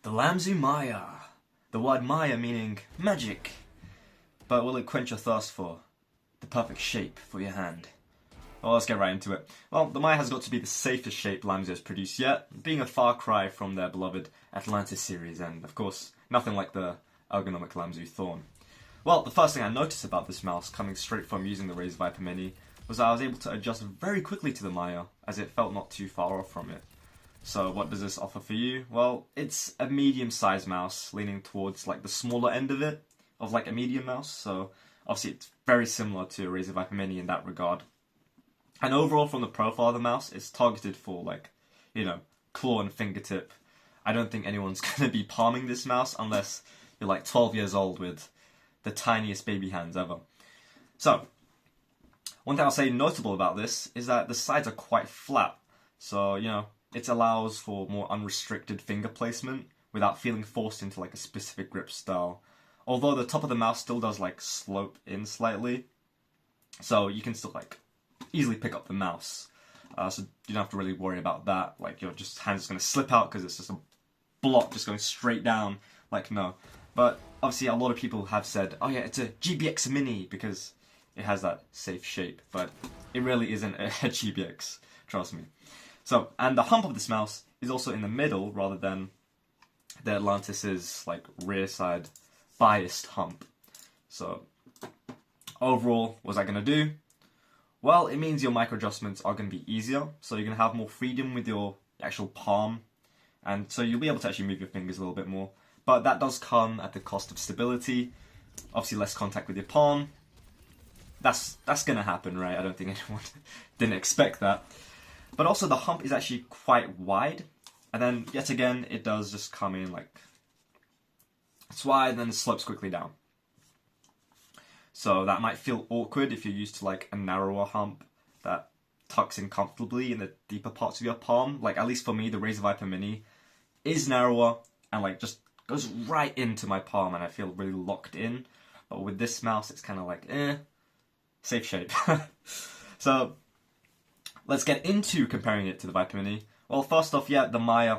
The Lamzu Maya. The word Maya meaning magic. But will it quench your thirst for the perfect shape for your hand? Well, let's get right into it. Well, the Maya has got to be the safest shape Lamzu has produced yet, being a far cry from their beloved Atlantis series, and of course, nothing like the ergonomic Lamzu Thorn. Well, the first thing I noticed about this mouse, coming straight from using the Razer Viper Mini, was that I was able to adjust very quickly to the Maya, as it felt not too far off from it. So what does this offer for you? Well, it's a medium-sized mouse, leaning towards like the smaller end of it, of like a medium mouse, so obviously it's very similar to a Razer Viper Mini in that regard. And overall, from the profile of the mouse, it's targeted for like, claw and fingertip. I don't think anyone's going to be palming this mouse unless you're like 12 years old with the tiniest baby hands ever. So, one thing I'll say notable about this is that the sides are quite flat. So, it allows for more unrestricted finger placement without feeling forced into like a specific grip style. Although the top of the mouse still does like slope in slightly, so you can still like easily pick up the mouse. So you don't have to really worry about that. Like your just hand's just going to slip out because it's just a block just going straight down. Like no. But obviously a lot of people have said, oh yeah, it's a GBX Mini because it has that safe shape. But it really isn't a GBX, trust me. So, and the hump of this mouse is also in the middle rather than the Atlantis's like rear side biased hump. So, overall, what's that going to do? Well, it means your micro adjustments are going to be easier, so you're going to have more freedom with your actual palm, and so you'll be able to actually move your fingers a little bit more. But that does come at the cost of stability. Obviously, less contact with your palm. That's going to happen, right? I don't think anyone didn't expect that. But also the hump is actually quite wide, and then yet again it does just come in like it's wide and then it slopes quickly down. So that might feel awkward if you're used to like a narrower hump that tucks in comfortably in the deeper parts of your palm. Like at least for me, the Razer Viper Mini is narrower and like just goes right into my palm and I feel really locked in. But with this mouse, it's kind of like safe shape. So let's get into comparing it to the Viper Mini. Well, first off, yeah, the Maya,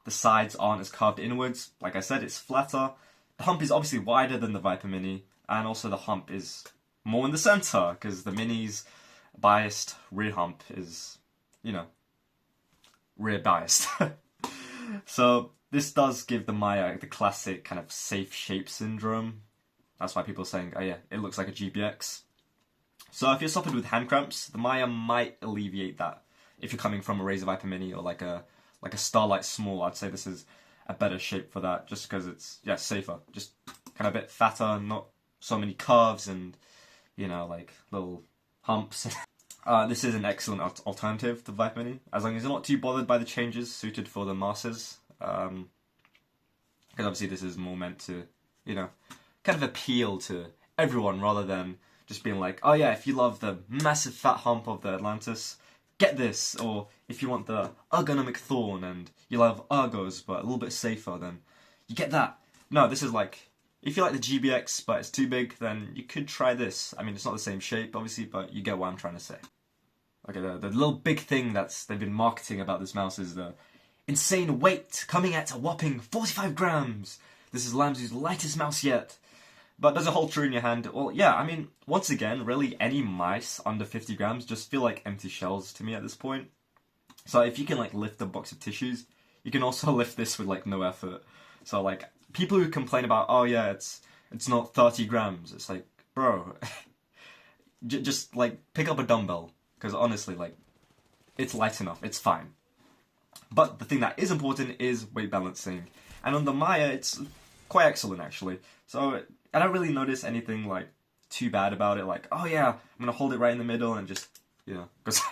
the sides aren't as curved inwards. Like I said, it's flatter. The hump is obviously wider than the Viper Mini, and also the hump is more in the center, because the Mini's biased rear hump is, rear biased. So this does give the Maya the classic kind of safe shape syndrome. That's why people are saying, oh yeah, it looks like a GBX. So if you're suffered with hand cramps, the Maya might alleviate that. If you're coming from a Razer Viper Mini or like a Starlight Small, I'd say this is a better shape for that, just because it's safer, just kind of a bit fatter, not so many curves and like little humps. This is an excellent alternative to Viper Mini, as long as you're not too bothered by the changes suited for the masses. Because obviously this is more meant to kind of appeal to everyone rather than just being like, oh yeah, if you love the massive fat hump of the Atlantis, get this. Or if you want the ergonomic Thorn and you love ergos but a little bit safer, then you get that. No, this is like, if you like the GBX but it's too big, then you could try this. I mean, it's not the same shape, obviously, but you get what I'm trying to say. Okay, the little big thing they've been marketing about this mouse is the insane weight, coming at a whopping 45 grams. This is Lamzu's lightest mouse yet. But does it hold true in your hand? Well, yeah, I mean, once again, really any mice under 50 grams just feel like empty shells to me at this point. So if you can like lift a box of tissues, you can also lift this with like no effort. So like people who complain about, oh yeah, it's not 30 grams. It's like, bro, just like pick up a dumbbell. Because honestly, like, it's light enough, it's fine. But the thing that is important is weight balancing. And on the Maya, it's quite excellent actually. So I don't really notice anything like too bad about it, like, oh yeah, I'm gonna hold it right in the middle and just, go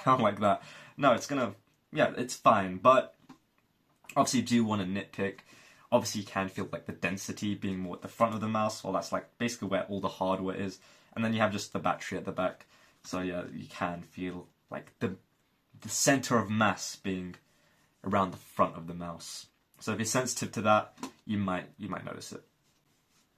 down like that. No, it's fine, but obviously you do want to nitpick. Obviously you can feel like the density being more at the front of the mouse, well that's like basically where all the hardware is, and then you have just the battery at the back. So yeah, you can feel like the center of mass being around the front of the mouse. So if you're sensitive to that, you might notice it.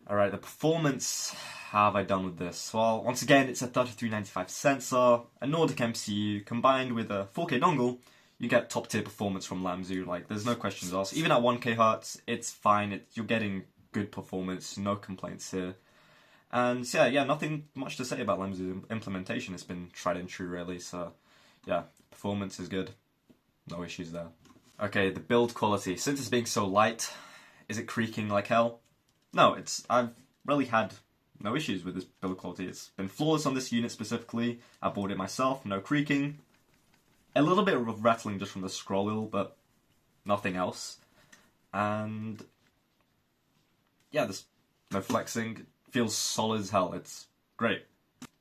Alright, the performance, how have I done with this? Well, once again, it's a 3395 sensor, a Nordic MCU, combined with a 4K dongle, you get top tier performance from Lamzu. Like, there's no questions asked. Even at 1k hertz, it's fine. You're getting good performance, no complaints here. And so, yeah, nothing much to say about Lamzu implementation. It's been tried and true, really. So, yeah, performance is good. No issues there. Okay, the build quality. Since it's being so light, is it creaking like hell? No, I've really had no issues with this build quality. It's been flawless on this unit specifically. I bought it myself, no creaking. A little bit of rattling just from the scroll wheel, but nothing else. And yeah, there's no flexing. Feels solid as hell. It's great.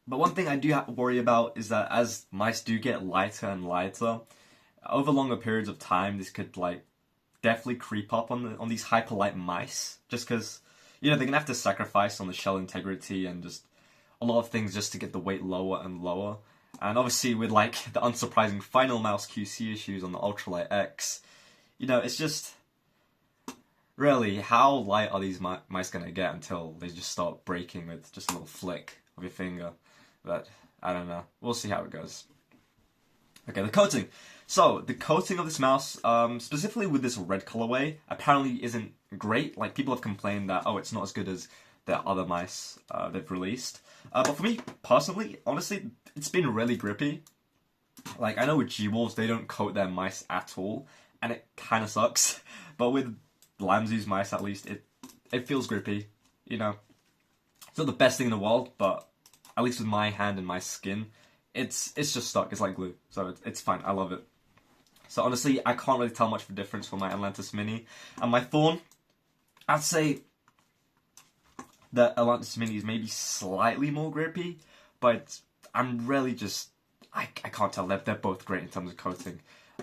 But one thing I do have to worry about is that as mice do get lighter and lighter, over longer periods of time, this could like definitely creep up on these hyper light mice. Just because, you know, they're gonna have to sacrifice on the shell integrity and just a lot of things just to get the weight lower and lower. And obviously with like the unsurprising final mouse QC issues on the Ultralight X, you know, it's just really, how light are these mice gonna get until they just start breaking with just a little flick of your finger? But I don't know. We'll see how it goes. Okay, the coating. So the coating of this mouse, specifically with this red colorway, apparently isn't great. Like, people have complained that, oh, it's not as good as the other mice they've released. But for me personally, honestly, it's been really grippy. Like, I know with G-Wolves, they don't coat their mice at all, and it kind of sucks. But with Lamzu's mice, at least, it feels grippy, you know. It's not the best thing in the world, but at least with my hand and my skin, it's just stuck. It's like glue, so it's fine. I love it. So honestly, I can't really tell much of a difference from my Atlantis Mini and my Thorn. I'd say the Atlantis Mini is maybe slightly more grippy, but I'm really just I can't tell. They're both great in terms of coating.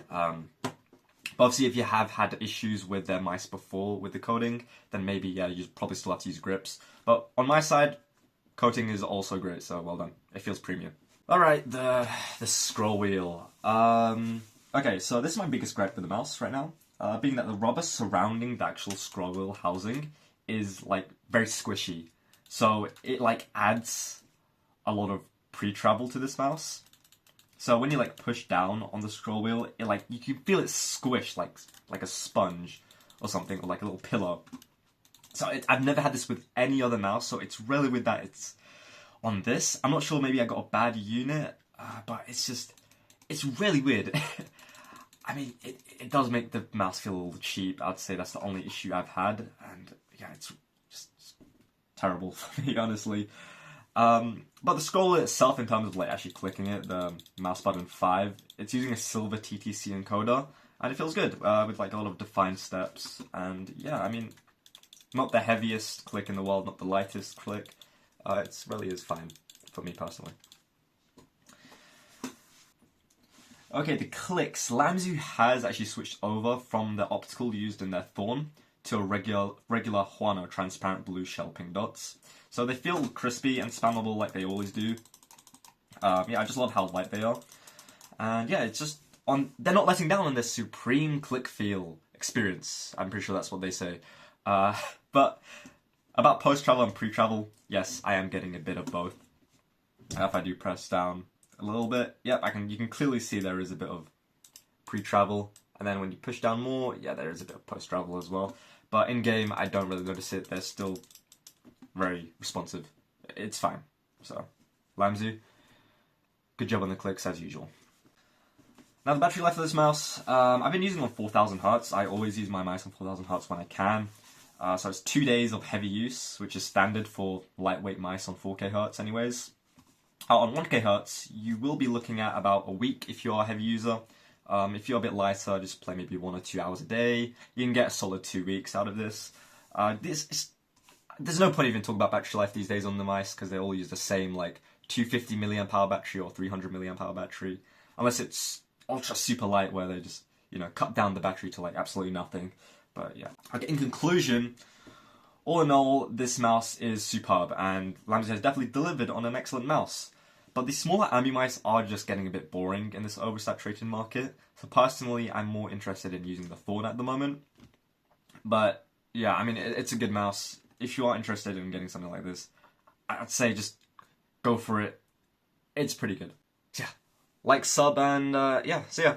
But obviously, if you have had issues with their mice before with the coating, then maybe, yeah, you probably still have to use grips. But on my side, coating is also great, so well done. It feels premium. Alright, the scroll wheel. Okay, so this is my biggest gripe with the mouse right now. Being that the rubber surrounding the actual scroll wheel housing is, like, very squishy. So it, like, adds a lot of pre-travel to this mouse. So when you like push down on the scroll wheel, it like you can feel it squish like a sponge or something, or like a little pillow. So I've never had this with any other mouse, so it's really weird that it's on this. I'm not sure, maybe I got a bad unit, but it's really weird. I mean, it does make the mouse feel a little cheap. I'd say that's the only issue I've had, and yeah, it's just terrible for me, honestly. But the scroller itself, in terms of like actually clicking it, the mouse button 5, it's using a silver TTC encoder, and it feels good, with like a lot of defined steps, and yeah, I mean, not the heaviest click in the world, not the lightest click, it really is fine, for me personally. Okay, the clicks. Lamzu has actually switched over from the optical used in their Thorn to a regular Huano transparent blue shell pink dots. So they feel crispy and spammable like they always do. Yeah, I just love how light they are. And yeah, it's just they're not letting down on this supreme click feel experience. I'm pretty sure that's what they say. But about post-travel and pre-travel, yes, I am getting a bit of both. If I do press down a little bit, yep, you can clearly see there is a bit of pre-travel. And then when you push down more, yeah, there is a bit of post-travel as well. But in-game, I don't really notice it. They're still very responsive. It's fine. So, Lamzu, good job on the clicks as usual. Now the battery life of this mouse, I've been using on 4000 Hz. I always use my mice on 4000 Hz when I can. So it's 2 days of heavy use, which is standard for lightweight mice on 4K Hz anyways. On 1K Hz, you will be looking at about a week if you are a heavy user. If you're a bit lighter, just play maybe 1 or 2 hours a day. You can get a solid 2 weeks out of this. There's no point even talking about battery life these days on the mice, because they all use the same like 250 mAh battery or 300 mAh battery, unless it's ultra super light where they just, you know, cut down the battery to like absolutely nothing. But yeah. Okay, in conclusion, all in all, this mouse is superb, and Lamzu has definitely delivered on an excellent mouse. But the smaller ambi mice are just getting a bit boring in this oversaturated market. So personally, I'm more interested in using the Thorn at the moment. But yeah, I mean, it's a good mouse. If you are interested in getting something like this, I'd say just go for it. It's pretty good. Yeah. Like, sub, and yeah, see ya.